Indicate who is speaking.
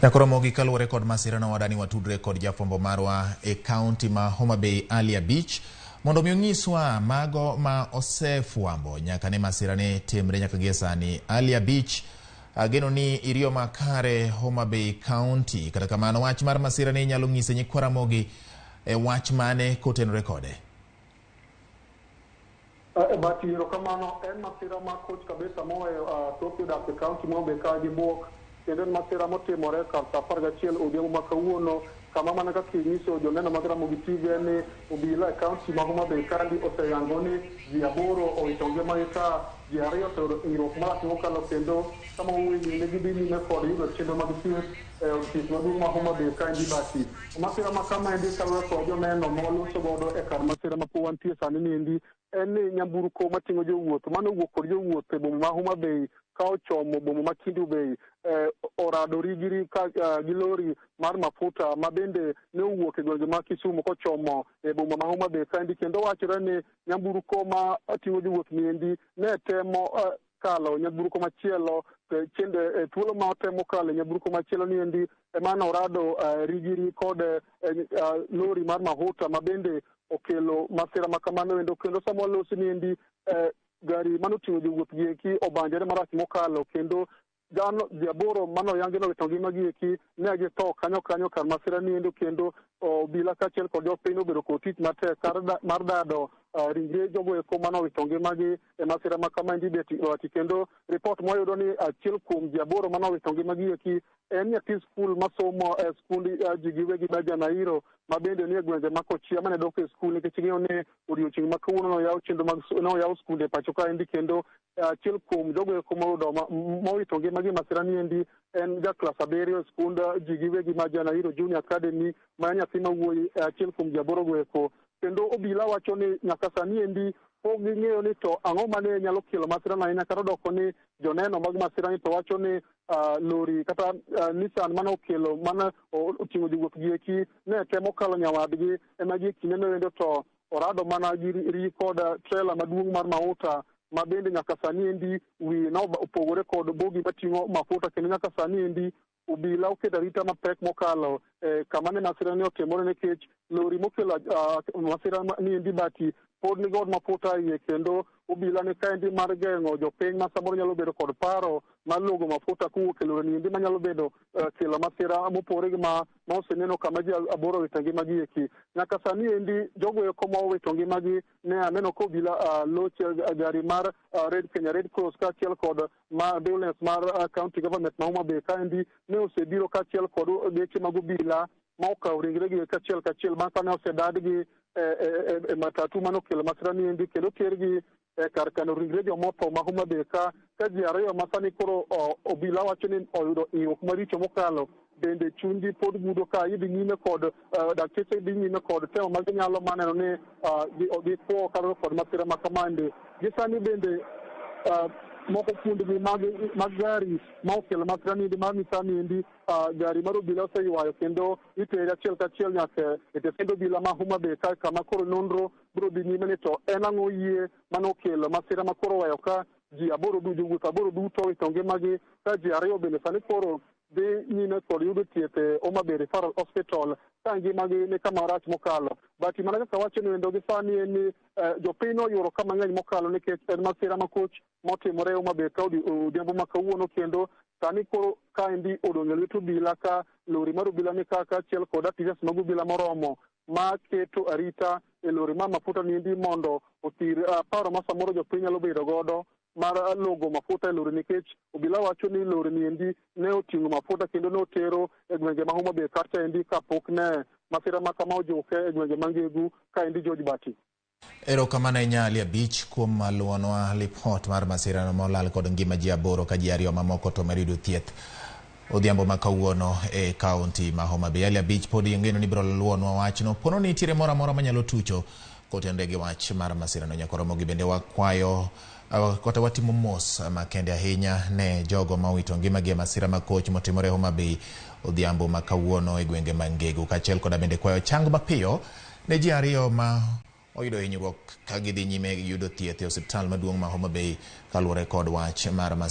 Speaker 1: Nyakoromogi kaluwore kod masira no wadani watudre kod jafwambo marwa e kaunti ma Homa Bay Ali Beach mondo mi onyiswa mago ma osefwambo nyaka ne masira ne timre nyaka gie sani. Ali Beach ageno ni iriyo makare Homa Bay County, kata kamano wach mar masira ne nyalo ng'ise Nyakoromogi e wach mane kotenore kode.
Speaker 2: Batiro kamano en masira ma koch kabisa moweyo Tokyo dak e kaunti ma Homa Bay ka gi buok kendo masira motimore ka safar gachiel odhiambo ma kawuono kama mana kaka nyiso joneno mag Ramogi TV ni obila e kaunti ma Homa Bay kandi oseyango ni ji 8 owito ngimagi ka ji 2 to irok marach mokalo kendo kama owinjo ne gidhi nyime kod yudo chenro mag thieth e ofis maduong' ma Homa Bay kandi bati. Masira ma kama endi kaluwore kod joneno moloso godo e kar masira ma wantie sani niendi en ni nyamburko mating'o jowuoth mane owuok kod jowuoth e boma ma Homa Bay ka ochomo boma ma Kendu Bay orado rigiri ka gi lori mar mafuta ma bende ne owuok e gwenge ma Kisumu kochomo e boma ma Homa Bay kandi kendo wachore ni nyamburko ma ting'o jowuoth niendi ne temo kalo nyamburko machielo chende thuolo ma otemo kalo nyamburko machielo niendi emane orado rigiri kod lori mar mafuta ma bende okelo masira ma kamano endo kendo sama losi niendi gari mano ting'o jowuoth gieki obanjore marach mokalo kendo jano ji 8 mano yangi no wito ngimagi eki ne githo kanyo kar masira niendo kendo obila kaachiel kod jopiny obedo kod tich matek mar dado ringre jogo eko mano wito ngimagi e masira ma kama endi beti kendo ripot moyudo ni achiel kuom ji 8 mano wito ngimagi eki en nyathi skul masomo e skund ji giwegi ma Janairo ma bende ni e gwenge ma Kochia mane dok e skul nikech ng'eyo ni odiochieng' ma kawuono noyaw chenro mag noyaw skunde e pacho ka endi kendo achiel kuom jogo eko mowito ngimagi masira niendi en ja klas 7 skund ji giwegi ma Janairo Junior Academy ma nyathi mawuoyi achiel kuom ji 8 go eko kendo obila wacho ni nyaka sani endi pok ging'eyo ni to ang'o mane nyalo kelo masira no ahinya kata doko ni joneno mag masira ni to wacho ni lori kata Nissan mane okelo mane oting'o jowuoth gieki ne temo kalo nyawadgi ema gieki neno wendo to orado mana gi ri kod trailer maduong' mar mauta ma bende nyaka sani endi wi no opogore kod bogi mating'o mafuta kendo nyaka sani endi obila oketo arita mapek mokalo kama ne masira ni otimore nikech lori mokelo masira ni endi bati pod ni god mafuta iye kendo obila ni kaendi mar geng'o jopiny ma samoro nyalo bedo kod paro mar logo mafuta kowuok e lori niendi manyalo bedo kelo masira mopore gi ma oseneno kama ji 8 owito ngimagi eki. Nyaka sani endi jogo eko ma owito ngimagi ne aneno ka obila loche gari mar Kenya Red Cross kaachiel kod ambulance mar county government ma Homa Bay kaendi ne osebiro kaachiel kod geche mag obila ma okawo ringregi kachiel bang' ka ne osedadgi e matatu mano kelo masira niendi kendo tergi kar kano ringre jomotho ma Homa Bay ka ji 2 ma sani koro obila wacho ni oyudo hinyruok maricho mokalo bende chunygi pod gudo ka idhi nyime kod dakteche dhi nyime kod temo ma ginyalo maneno ni gikwo karo kod masira ma kamande. Gisani bende moko kuondgi mag gari ma okelo masira niendi mar Nissan endi gari mar obila oseywayo kendo itere achiel kachiel nyaka e tesend obila ma Homa Bay ka kama koro nonro biro dhi nyime ni to en ang'o yie mane okelo masira ma koro weyo ka ji 8 jowuoth 8 duto owito ngimagi ka ji 2 bende sani koro dhi nyime kod yudo thieth e Homa Bay Referral Hospital ka ngimagi ni kama rach mokalo. Bati mana kaka wacho ni wendo gi sani en ni jopiny oyuro kama ng'eny mokalo nikech en masira makoch motimore e Homa Bay ka odhiambo ma kawuono kendo sani koro kaendi odong' e lwet obila ka lori mar obila ni kaachiel kod apis mag obila moromo ma keto arita e lori mar mafuta niendi mondo othir paro ma samoro jopiny nyalo bedo godo mar logo mafuta e lori nikech obila wacho ni lori niendi ne oting'o mafuta kendo ne otero e gwenge ma Homa Bay kacha endi kapok ne masira ma kama ojuke e gwenge mangegu kaendi George Bati.
Speaker 1: Erokamano ahinya Ali Beach kuom luonwa lipot mar masira no molal kod ngima ji 8 ka ji 2 mamoko to marido thieth odhiambo ma kawuono e kaunti ma Homa Bay. Ali Beach pod yengeno ni biro luonwa wachno pono ni nitiere moro amora manyalo tucho kotende gi wach mar masira no. Nyakoromogi bende wakwayo kota watimo mos makende ahinya ne jogo ma owito ngimagi e masira makoch motimore Homa Bay odhiambo ma kawuono e gwenge mangegu kaachiel kod bende kwayo chango mapiyo ne ji 2 ma oyudo hinyruok ka gidhi nyime yudo thieth e osiptal maduong' ma Homa Bay kaluwore kod wach mar masira.